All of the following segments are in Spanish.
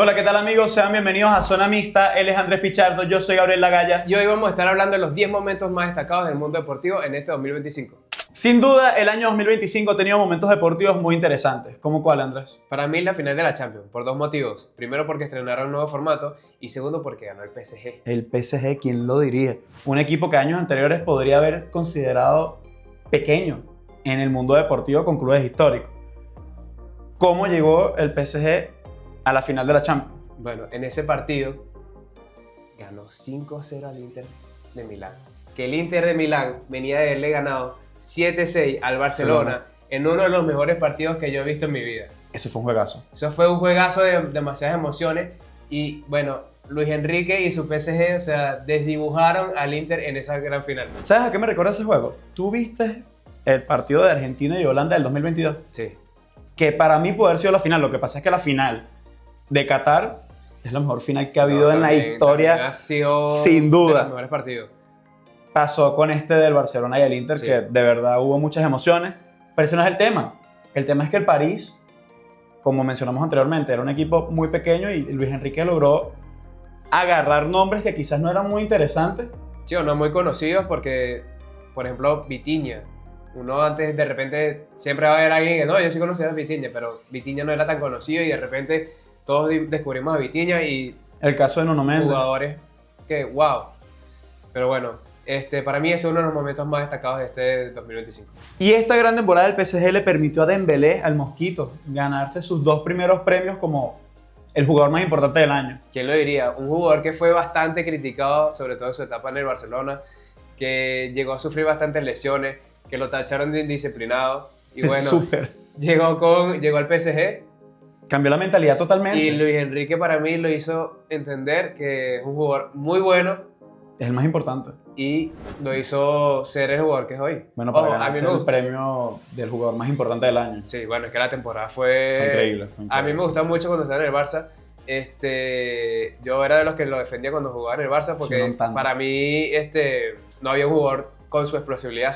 Hola, ¿qué tal amigos? Sean bienvenidos a Zona Mixta. Él es Andrés Pichardo, yo soy Gabriel Lagalla. Y hoy vamos a estar hablando de los 10 momentos más destacados del mundo deportivo en este 2025. Sin duda, el año 2025 ha tenido momentos deportivos muy interesantes. ¿Cómo cuál, Andrés? Para mí, la final de la Champions, por dos motivos. Primero, porque estrenaron un nuevo formato. Y segundo, porque ganó el PSG. El PSG, ¿quién lo diría? Un equipo que años anteriores podría haber considerado pequeño en el mundo deportivo con clubes históricos. ¿Cómo llegó el PSG a la final de la Champions? Bueno, en ese partido ganó 5-0 al Inter de Milán. Que el Inter de Milán venía de haberle ganado 7-6 al Barcelona en uno de los mejores partidos que yo he visto en mi vida. Eso fue un juegazo. Eso fue un juegazo de demasiadas emociones. Y bueno, Luis Enrique y su PSG, o sea, desdibujaron al Inter en esa gran final. ¿Sabes a qué me recuerda ese juego? ¿Tú viste el partido de Argentina y Holanda del 2022? Sí. Que para mí puede haber sido la final. Lo que pasa es que la final de Qatar es la mejor final que ha habido en la historia, ha sido sin duda. de los mejores partidos. Pasó con este del Barcelona y el Inter, Sí. que de verdad hubo muchas emociones, pero ese no es el tema. El tema es que el París, como mencionamos anteriormente, era un equipo muy pequeño y Luis Enrique logró agarrar nombres que quizás no eran muy interesantes. Sí, o no muy conocidos porque, por ejemplo, Vitinha. Uno antes de repente siempre va a haber alguien que no, yo sí conocía a Vitinha, pero Vitinha no era tan conocido y de repente todos descubrimos a Vitinha y El caso de Nuno Mendes. jugadores que wow. Pero bueno, para mí ese es uno de los momentos más destacados de este 2025. Y esta gran temporada del PSG le permitió a Dembélé, al Mosquito, ganarse sus dos primeros premios como el jugador más importante del año. ¿Quién lo diría? Un jugador que fue bastante criticado, sobre todo en su etapa en el Barcelona, que llegó a sufrir bastantes lesiones, que lo tacharon de indisciplinado. Y bueno, Súper. llegó al PSG Cambió la mentalidad totalmente. y Luis Enrique para mí lo hizo entender que es un jugador muy bueno Es el más importante. y lo hizo ser el jugador que es hoy. Bueno, para Ojo, a mí ganarse me el gusta. premio del jugador más importante del año. Sí, bueno, es que la temporada Fue fue increíble. A mí me gustó mucho cuando estaba en el Barça. Yo era de los que lo defendía cuando jugaba en el Barça porque Sí, no tanto. para mí no había un jugador con su explosibilidad,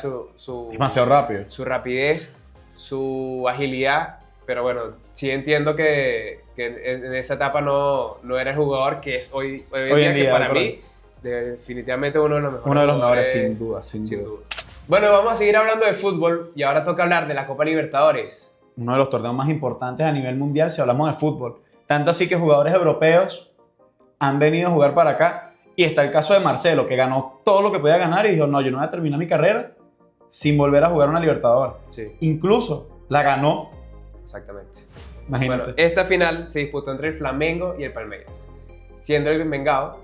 Demasiado rápido. su rapidez, su agilidad. Pero bueno, sí entiendo que en esa etapa no era el jugador que es hoy en día, que para mí definitivamente uno de los mejores. Uno de los mejores, jugadores, sin duda. Bueno, vamos a seguir hablando de fútbol y ahora toca hablar de la Copa Libertadores. Uno de los torneos más importantes a nivel mundial si hablamos de fútbol. Tanto así que jugadores europeos han venido a jugar para acá. Y está el caso de Marcelo, que ganó todo lo que podía ganar y dijo, no, yo no voy a terminar mi carrera sin volver a jugar una Libertadores. Sí, Incluso la ganó, exactamente. imagínate. Bueno, esta final se disputó entre el Flamengo y el Palmeiras, siendo el Mengao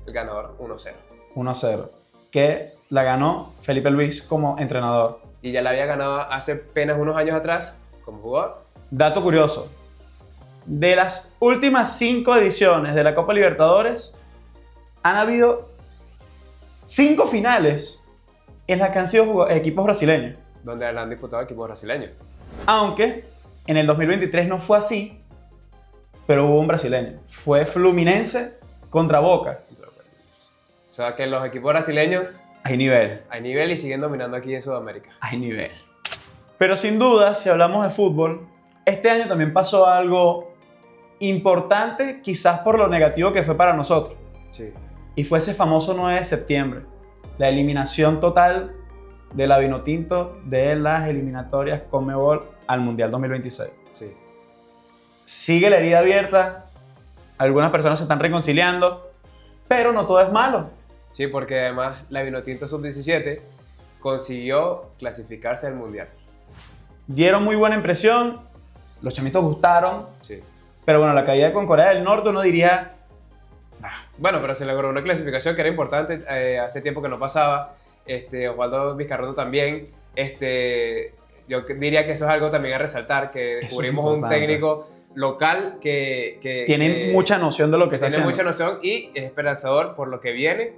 el ganador 1-0. 1-0. Que la ganó Felipe Luis como entrenador. Y ya la había ganado hace apenas unos años atrás como jugador. Dato curioso. De las últimas 5 ediciones de la Copa Libertadores, han habido 5 finales en las que han sido equipos brasileños. Donde la han disputado equipos brasileños. Aunque en el 2023 no fue así, pero hubo un brasileño. Fue Fluminense contra Boca. O sea que los equipos brasileños Hay nivel, hay nivel y siguen dominando aquí en Sudamérica. hay nivel. Pero sin duda, si hablamos de fútbol, este año también pasó algo importante, quizás por lo negativo que fue para nosotros. Sí. Y fue ese famoso 9 de septiembre, la eliminación total de la Vinotinto de las eliminatorias Conmebol al Mundial 2026. Sí. Sigue la herida abierta, algunas personas se están reconciliando, pero no todo es malo. Sí, porque además la Vinotinto Sub-17 consiguió clasificarse al Mundial. Dieron muy buena impresión, los chamitos gustaron, Sí. pero bueno, la caída con Corea del Norte uno diría, Bueno, pero se logró una clasificación que era importante, hace tiempo que no pasaba. Osvaldo Vizcarrondo también. Yo diría que eso es algo también a resaltar, que es descubrimos un importante. técnico local que tienen mucha noción de lo que está tiene haciendo. mucha noción y es esperanzador por lo que viene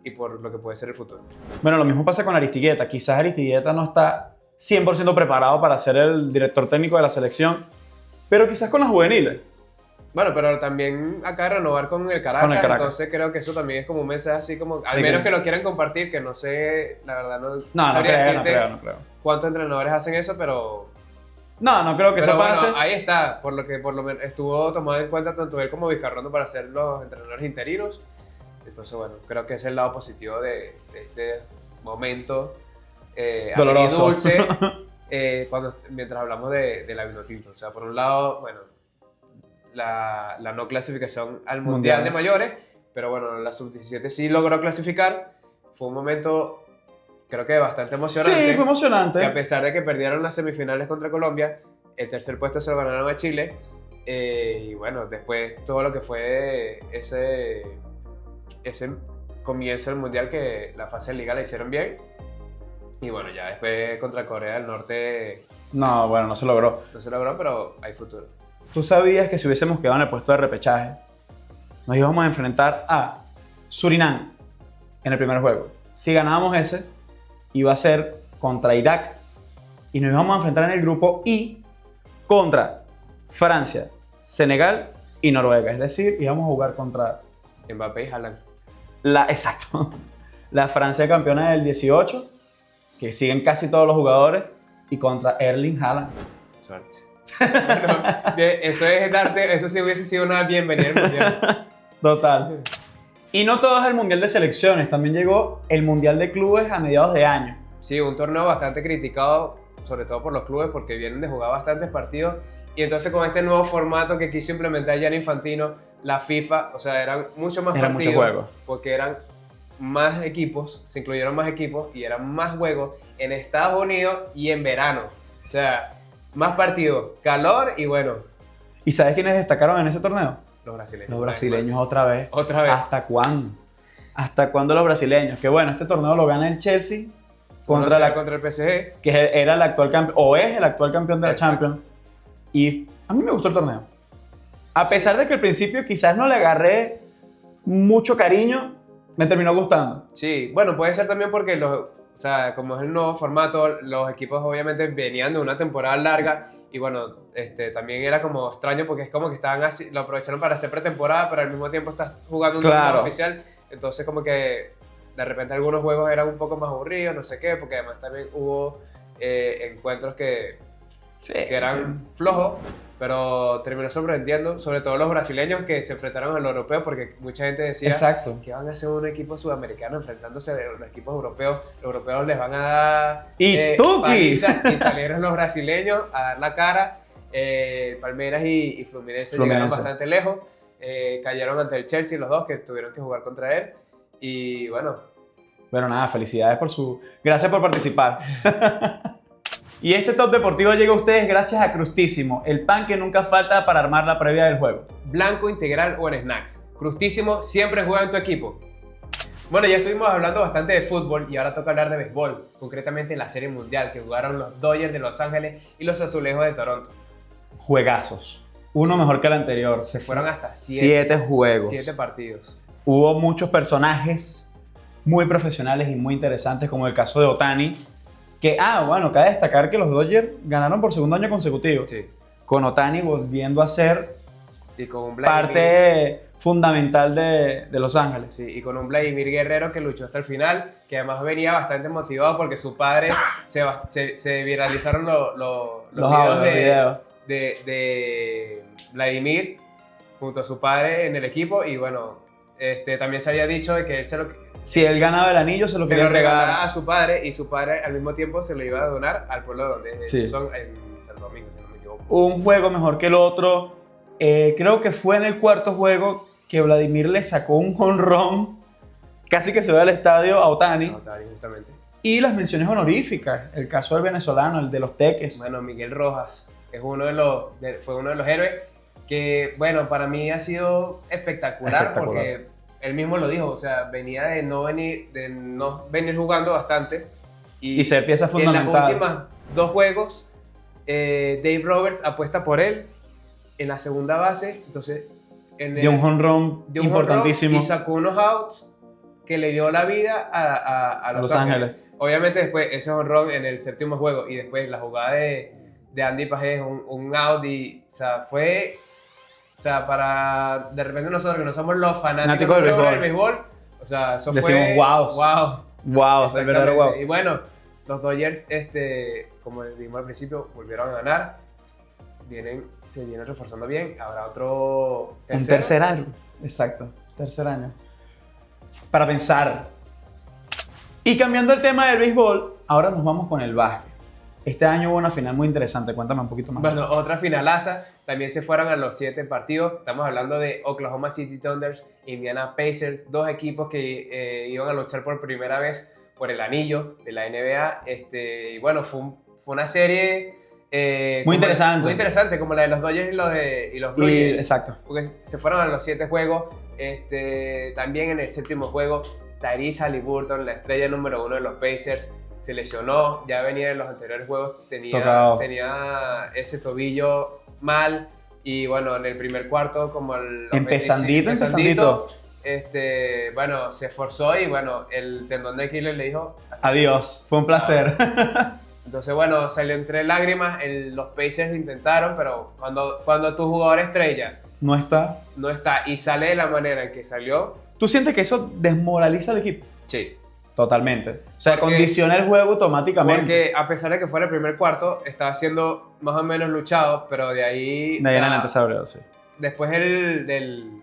y por lo que puede ser el futuro. Bueno, lo mismo pasa con Aristigueta. Quizás Aristigueta no está 100% preparado para ser el director técnico de la selección, pero quizás con las juveniles. Bueno, pero también acaba de renovar con el Caracas, entonces creo que eso también es como un mensaje así como, al menos que lo quieran compartir, que no sé, la verdad no No sabría creo, decirte no creo. cuántos entrenadores hacen eso, pero No creo que Pero eso bueno, pase. ahí está, por lo menos estuvo tomado en cuenta tanto él como Vizcarrondo para ser los entrenadores interinos. Entonces, bueno, creo que es el lado positivo de este momento Doloroso. dulce mientras hablamos de la Vinotinto. O sea, por un lado, bueno, la no clasificación al Mundial de Mayores, pero bueno, la Sub-17 sí logró clasificar. Fue un momento, creo que bastante emocionante. Sí, fue emocionante. Que a pesar de que perdieron las semifinales contra Colombia, el tercer puesto se lo ganaron a Chile. Y bueno, después todo lo que fue ese comienzo del Mundial, que la fase de Liga la hicieron bien. Y bueno, ya después contra Corea del Norte No, bueno, no se logró. no se logró, pero hay futuro. ¿Tú sabías que si hubiésemos quedado en el puesto de repechaje, nos íbamos a enfrentar a Surinam en el primer juego? Si ganábamos ese, iba a ser contra Irak. Y nos íbamos a enfrentar en el grupo I contra Francia, Senegal y Noruega. Es decir, íbamos a jugar contra Mbappé y Haaland. exacto, la Francia campeona del 18, que siguen casi todos los jugadores, y contra Erling Haaland. Suerte. Bueno, eso sí hubiese sido una bienvenida al Mundial. Total. Y no todo es el Mundial de Selecciones, también llegó el Mundial de Clubes a mediados de año. Sí, un torneo bastante criticado, sobre todo por los clubes, porque vienen de jugar bastantes partidos. Y entonces con este nuevo formato que quiso implementar Gianni Infantino, la FIFA, o sea, eran mucho más Eran partidos. muchos juegos. Porque eran más equipos, se incluyeron más equipos y eran más juegos en Estados Unidos y en verano. O sea, más partidos, calor y bueno, ¿Y sabes quiénes destacaron en ese torneo? los brasileños. Los brasileños Además. otra vez. Otra vez. ¿Hasta cuándo? ¿Hasta cuándo los brasileños? Que bueno, este torneo lo gana el Chelsea contra, 1-0 contra el PSG. que era el actual campeón, o es el actual campeón de la Exacto. Champions. Y a mí me gustó el torneo. A pesar de que al principio quizás no le agarré mucho cariño, me terminó gustando. Sí, bueno, puede ser también porque o sea, como es el nuevo formato, los equipos obviamente venían de una temporada larga y bueno, también era como extraño porque es como que lo aprovecharon para hacer pretemporada, pero al mismo tiempo estás jugando un Claro. torneo oficial, entonces como que de repente algunos juegos eran un poco más aburridos, no sé qué, porque además también hubo encuentros que eran flojos, pero terminó sorprendiendo, sobre todo los brasileños que se enfrentaron a los europeos, porque mucha gente decía Exacto. que van a ser un equipo sudamericano enfrentándose a los equipos europeos. Los europeos les van a dar ¡Y tuki! paliza, y salieron los brasileños a dar la cara. Palmeiras y Fluminense llegaron bastante lejos. Cayeron ante el Chelsea los dos, que tuvieron que jugar contra él. Y bueno. Bueno, nada, felicidades Gracias por participar. Y este top deportivo llega a ustedes gracias a Crustísimo, el pan que nunca falta para armar la previa del juego. Blanco, integral o en snacks. Crustísimo siempre juega en tu equipo. Bueno, ya estuvimos hablando bastante de fútbol y ahora toca hablar de béisbol, concretamente la Serie Mundial que jugaron los Dodgers de Los Ángeles y los Azulejos de Toronto. Juegazos. Uno mejor que el anterior. Se fueron hasta 7 juegos. 7 partidos. Hubo muchos personajes muy profesionales y muy interesantes, como el caso de Ohtani. Que, bueno, cabe destacar que los Dodgers ganaron por segundo año consecutivo. Sí. Con Ohtani volviendo a ser Y con un parte fundamental de Los Ángeles. Sí, y con un Vladimir Guerrero que luchó hasta el final, que además venía bastante motivado porque su padre se viralizaron los videos de Vladimir junto a su padre en el equipo y bueno, también se había dicho de que él Si él ganaba el anillo, se lo se quería lo regalara regalar. a su padre y su padre al mismo tiempo se lo iba a donar al pueblo donde Sí. son en San Domingo, si no me equivoco. Un juego mejor que el otro. Creo que fue en el cuarto juego que Vladimir le sacó un jonrón. Casi que se va al estadio a Ohtani. No, estaba bien, justamente. Y las menciones honoríficas. El caso del venezolano, el de los Teques. Bueno, Miguel Rojas es fue uno de los héroes que, bueno, para mí ha sido espectacular. Porque él mismo lo dijo, o sea, venía de no venir jugando bastante. Y ser pieza En fundamental. las últimas 2 juegos, Dave Roberts apuesta por él en la segunda base, entonces... De un jonrón importantísimo. Y sacó unos outs que le dio la vida a Los Ángeles. Obviamente después ese jonrón en el séptimo juego y después la jugada de Andy Pajés, un out y, o sea, fue... O sea, para de repente nosotros que no somos los fanáticos del béisbol, o sea, eso decimos, fue... wow. Wow, es el verdadero wow. Y bueno, los Dodgers, como dijimos al principio, volvieron a ganar. se vienen reforzando bien. Habrá otro Un tercer año. Exacto, tercer año. Para pensar. Y cambiando el tema del béisbol, ahora nos vamos con el básquet. Este año hubo una final muy interesante. Cuéntame un poquito más. Bueno, otra finalaza. También se fueron a los 7 partidos. Estamos hablando de Oklahoma City Thunders, Indiana Pacers, dos equipos que iban a luchar por primera vez por el anillo de la NBA. Y bueno, fue una serie muy interesante. Muy interesante, como la de los Dodgers y los Blue Jays. Exacto. Porque se fueron a los 7 juegos. También en el séptimo juego, Tyrese Haliburton, la estrella número 1 de los Pacers, se lesionó. Ya venía en los anteriores juegos, tenía ese tobillo mal. Y bueno, en el primer cuarto, como empezandito. Bueno, se esforzó y bueno, el tendón de Aquiles le dijo adiós, fue un placer. Entonces bueno, salió entre lágrimas. Los Pacers lo intentaron, pero cuando tu jugador estrella no está y sale de la manera en que salió. ¿Tú sientes que eso desmoraliza al equipo? Sí. Totalmente. O sea, condiciona el juego automáticamente. Porque a pesar de que fuera el primer cuarto, estaba siendo más o menos luchado, pero de ahí... De ahí en adelante se abrió, sí. Después del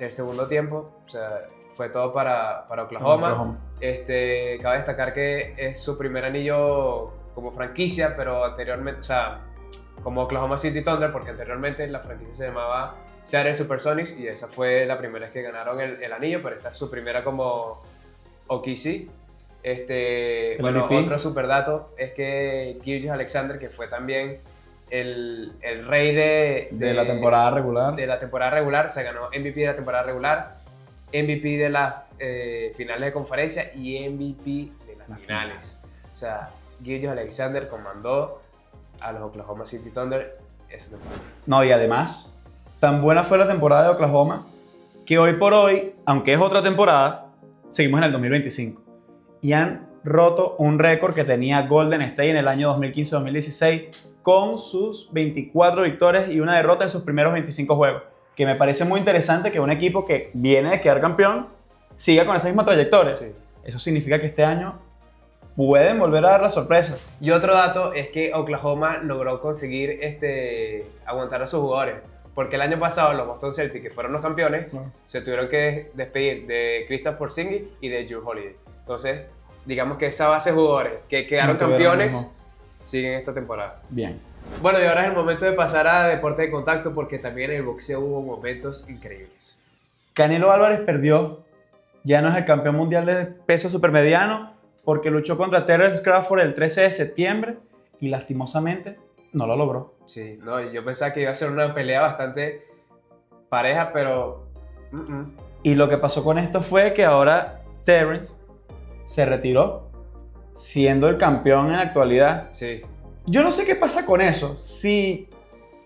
segundo tiempo, o sea, fue todo para Oklahoma. Cabe destacar que es su primer anillo como franquicia, pero anteriormente, o sea, como Oklahoma City Thunder, porque anteriormente la franquicia se llamaba Seattle Supersonics y esa fue la primera vez que ganaron el anillo, pero esta es su primera como OKC. Bueno, MVP. Otro super dato es que Gilgeous-Alexander, que fue también el rey de la temporada regular. De la temporada regular, se ganó MVP de la temporada regular, MVP de las finales de conferencia y MVP de las finales. O sea, Gilgeous-Alexander comandó a los Oklahoma City Thunder esa temporada. No, y además, tan buena fue la temporada de Oklahoma que hoy por hoy, aunque es otra temporada, seguimos en el 2025 y han roto un récord que tenía Golden State en el año 2015-2016 con sus 24 victorias y una derrota en sus primeros 25 juegos, que me parece muy interesante que un equipo que viene de quedar campeón siga con esa misma trayectoria. Sí. Eso significa que este año pueden volver a dar la sorpresa. Y otro dato es que Oklahoma logró conseguir aguantar a sus jugadores. Porque el año pasado los Boston Celtics, que fueron los campeones, se tuvieron que despedir de Kristaps Porzingis y de Jrue Holiday. Entonces, digamos que esa base de jugadores que quedaron campeones siguen esta temporada. Bien. Bueno, y ahora es el momento de pasar a deporte de contacto, porque también en el boxeo hubo momentos increíbles. Canelo Álvarez perdió. Ya no es el campeón mundial de peso supermediano porque luchó contra Terence Crawford el 13 de septiembre y lastimosamente no lo logró. Sí, no, yo pensaba que iba a ser una pelea bastante pareja, pero... Y lo que pasó con esto fue que ahora Terence se retiró siendo el campeón en la actualidad. Sí. Yo no sé qué pasa con eso. Si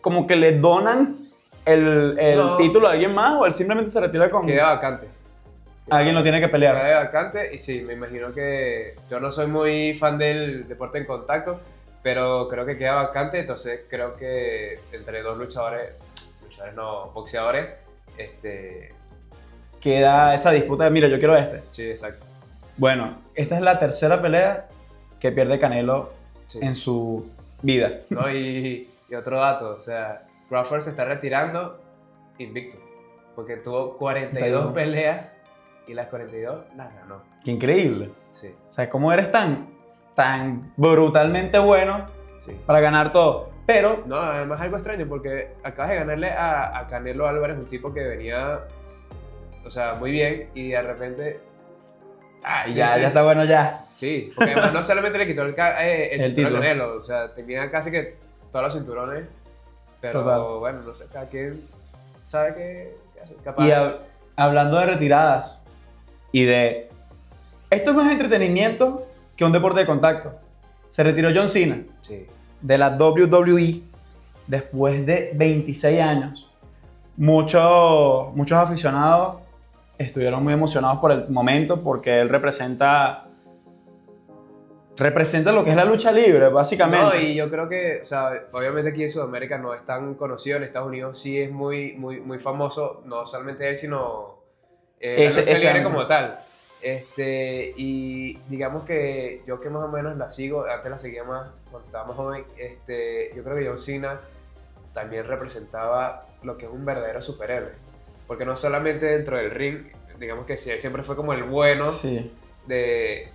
como que le donan el título a alguien más o él simplemente se retira con... Queda vacante. Alguien lo tiene que pelear. Queda vacante y sí, me imagino que... Yo no soy muy fan del deporte en contacto, pero creo que queda vacante, entonces creo que entre dos boxeadores, queda esa disputa de, mira, yo quiero este. Sí, exacto. Bueno, esta es la tercera pelea que pierde Canelo en su vida. No, y otro dato, o sea, Crawford se está retirando invicto, porque tuvo 42 peleas y las 42 las ganó. Qué increíble. Sí. O sea, ¿cómo eres tan brutalmente bueno para ganar todo? Pero... No, además algo extraño, porque acabas de ganarle a Canelo Álvarez, un tipo que venía, o sea, muy bien, y de repente... ya está bueno ya. Sí, porque además no solamente le quitó el cinturón título. a Canelo, o sea, tenía casi que todos los cinturones, pero total. Bueno, no sé, cada quien sabe qué hacer. Capaz. Y hablando de retiradas y de... Esto es más entretenimiento que un deporte de contacto. Se retiró John Cena de la WWE después de 26 años. Muchos aficionados estuvieron muy emocionados por el momento porque él representa lo que es la lucha libre, básicamente. No, y yo creo que, o sea, obviamente aquí en Sudamérica no es tan conocido, en Estados Unidos sí es muy, muy, muy famoso, no solamente él, sino la lucha libre como tal. Y digamos que yo que más o menos la sigo, antes la seguía más cuando estaba más joven, yo creo que John Cena también representaba lo que es un verdadero superhéroe. Porque no solamente dentro del ring, digamos que sí, él siempre fue como el bueno Sí. de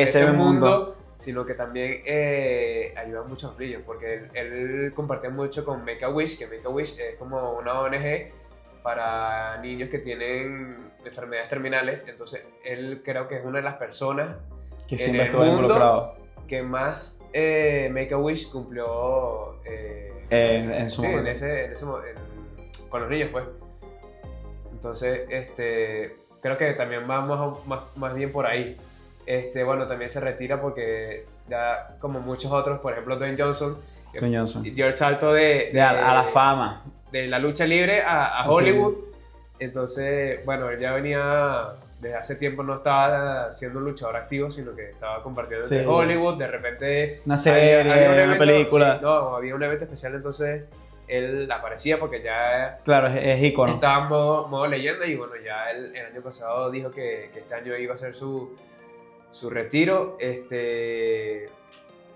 ese mundo. sino que también ayuda mucho a los niños, porque él compartía mucho con Make-A-Wish, que Make-A-Wish es como una ONG para niños que tienen enfermedades terminales. Entonces él creo que es una de las personas Que en siempre el estuvo mundo involucrado que más Make-A-Wish cumplió en su sí, momento. con los niños, pues. Entonces, creo que también vamos más bien por ahí. Bueno, también se retira porque ya como muchos otros, por ejemplo Dwayne Johnson, Dwayne Johnson. dio el salto de A la fama. de la lucha libre a Sí. Hollywood. Entonces, bueno, él ya venía, desde hace tiempo no estaba siendo un luchador activo, sino que estaba compartiendo Sí. entre Hollywood. De repente Una serie, una película. sí, no, había un evento especial, entonces él aparecía porque ya Claro, es ícono. estaba en modo leyenda. Y bueno, ya el año pasado dijo que este año iba a ser su retiro.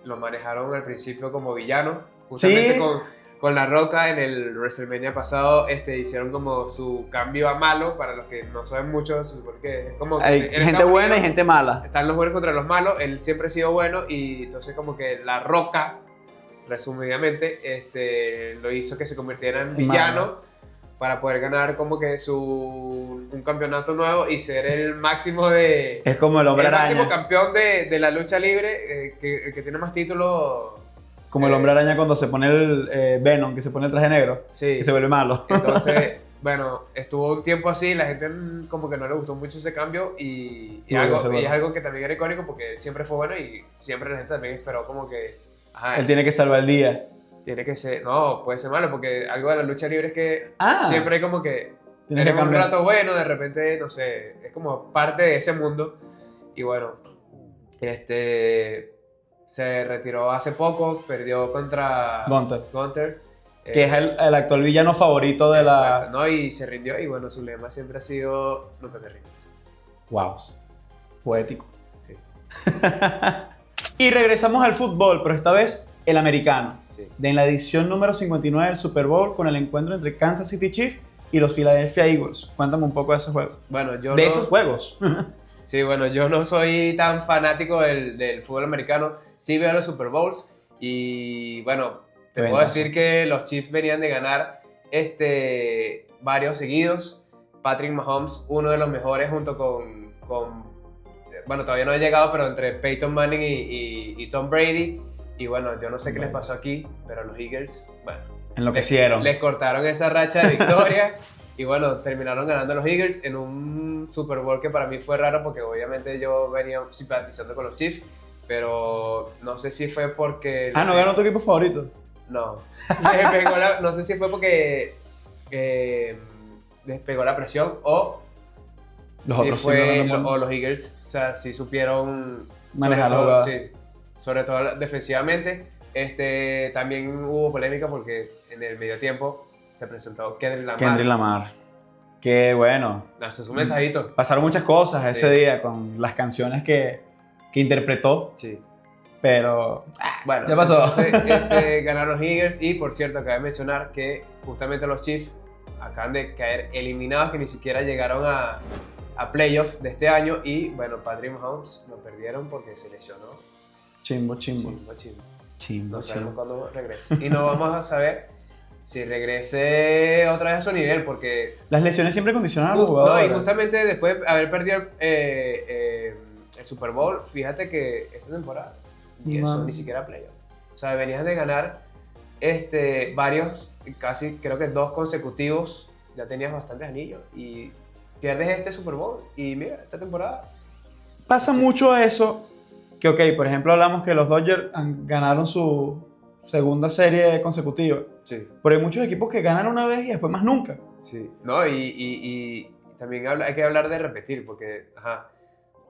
Lo manejaron al principio como villano, justamente Sí. con La Roca en el WrestleMania pasado. Hicieron como su cambio a malo. Para los que no saben mucho, se supone que es como Hay en gente Estados buena y Unidos gente mala. están los buenos contra los malos. Él siempre ha sido bueno, y entonces como que La Roca, resumidamente, lo hizo que se convirtiera en villano para poder ganar como que un campeonato nuevo y ser el máximo Es como el hombre el máximo araña. campeón de la lucha libre, el que tiene más títulos. Como el hombre araña cuando se pone el Venom, que se pone el traje negro. Sí. Que se vuelve malo. Entonces, bueno, estuvo un tiempo así, la gente como que no le gustó mucho ese cambio, y No, es algo que también era icónico porque él siempre fue bueno y siempre la gente también esperó como que, ajá, Él tiene que salvar el día. tiene que ser, no, puede ser malo, porque algo de la lucha libre es que Ah. siempre hay como que Tiene que eres un cambiar. rato bueno, de repente, no sé, es como parte de ese mundo. Y bueno, se retiró hace poco, perdió contra Gunther. Que Que es el actual villano favorito de exacto, la... ¿no? Y se rindió, y bueno, su lema siempre ha sido nunca te rindes. Wow. Poético. Sí, Y regresamos al fútbol, pero esta vez el americano. sí. En la edición número 59 del Super Bowl, con el encuentro entre Kansas City Chiefs y los Philadelphia Eagles. Cuéntame un poco de ese juego. Bueno, yo De no, esos juegos. sí, bueno, yo no soy tan fanático del fútbol americano. Sí veo los Super Bowls, y bueno, te puedo Ventaja. decir que los Chiefs venían de ganar varios seguidos. Patrick Mahomes, uno de los mejores, junto con bueno, todavía no ha llegado, pero entre Peyton Manning y Tom Brady. Y bueno, yo no sé qué les pasó aquí, pero los Eagles, bueno, Enloquecieron. les cortaron esa racha de victoria. Y bueno, terminaron ganando los Eagles en un Super Bowl que para mí fue raro, porque obviamente yo venía simpatizando con los Chiefs, pero no sé si fue porque... Ah, ¿no ganó tu equipo favorito? No. No sé si fue porque les pegó la presión, o Los si otros sí fue, no ganó. o los Eagles, o sea, sí supieron Manejar la sobre todo, jugada. sí, sobre todo defensivamente. También hubo polémica porque en el medio tiempo se presentó Kendrick Lamar. Kendrick Lamar. Qué bueno. Hace su mensajito. Pasaron muchas cosas Sí. ese día con las canciones que interpretó, Sí. pero Bueno, ya pasó. entonces, ganaron los Eagles. Y por cierto, acabé de mencionar que justamente los Chiefs acaban de caer eliminados, que ni siquiera llegaron a playoff de este año. Y bueno, Patrick Mahomes lo perdieron porque se lesionó. Chimbo. No sabemos cuándo regrese. Y no vamos a saber si regrese otra vez a su nivel, porque Las lesiones siempre condicionan a los no, jugadores. y justamente después de haber perdido el Super Bowl, fíjate que esta temporada, y eso Man. ni siquiera playoff. O sea, venías de ganar varios, casi creo que 2 consecutivos, ya tenías bastantes anillos, y pierdes este Super Bowl, y mira, esta temporada. Pasa mucho eso, que ok, por ejemplo hablamos que los Dodgers ganaron su segunda serie consecutiva, Sí. pero hay muchos equipos que ganan una vez y después más nunca. Sí, no, y también hay que hablar de repetir, porque, ajá,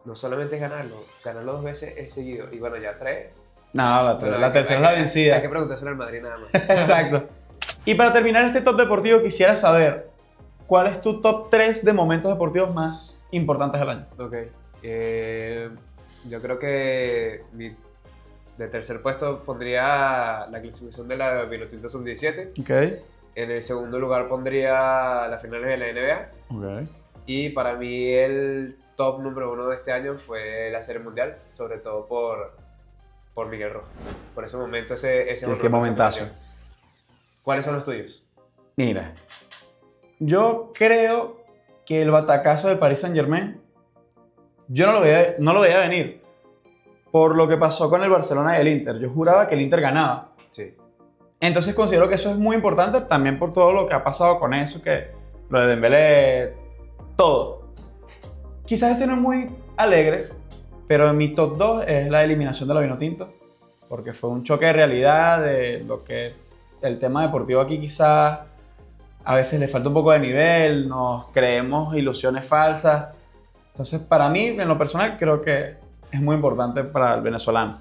no solamente es ganarlo 2 veces es seguido, y bueno, ya 3. No, Bueno, la tercera es la vencida. Hay que preguntárselo al Madrid nada más. Exacto. Y para terminar este top deportivo quisiera saber, ¿cuál es tu top 3 de momentos deportivos más importantes del año? Ok. Yo creo que De tercer puesto pondría la clasificación de la Vinotinto Sub-17. Ok. En el segundo lugar pondría las finales de la NBA. Ok. Y para mí el top número 1 de este año fue la Serie Mundial, sobre todo por Miguel Rojas. Por ese momento, ese Sí, qué momentazo. ¿Cuáles son los tuyos? Mira, yo creo que el batacazo de Paris Saint-Germain, yo no lo veía venir por lo que pasó con el Barcelona y el Inter. Yo juraba que el Inter ganaba. Sí. Entonces considero que eso es muy importante también por todo lo que ha pasado con eso, que lo de Dembélé, todo. Quizás este no es muy alegre, pero en mi top 2 es la eliminación de la Vinotinto, porque fue un choque de realidad de lo que el tema deportivo aquí quizás a veces le falta un poco de nivel, nos creemos ilusiones falsas. Entonces, para mí, en lo personal, creo que es muy importante para el venezolano.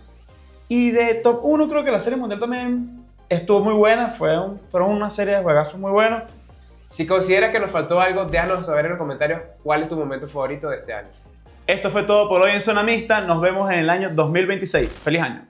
Y de top 1, creo que la Serie Mundial también estuvo muy buena, fueron una serie de juegazos muy buenos. Si consideras que nos faltó algo, déjanos saber en los comentarios cuál es tu momento favorito de este año. Esto fue todo por hoy en Zona Mixta, nos vemos en el año 2026. ¡Feliz año!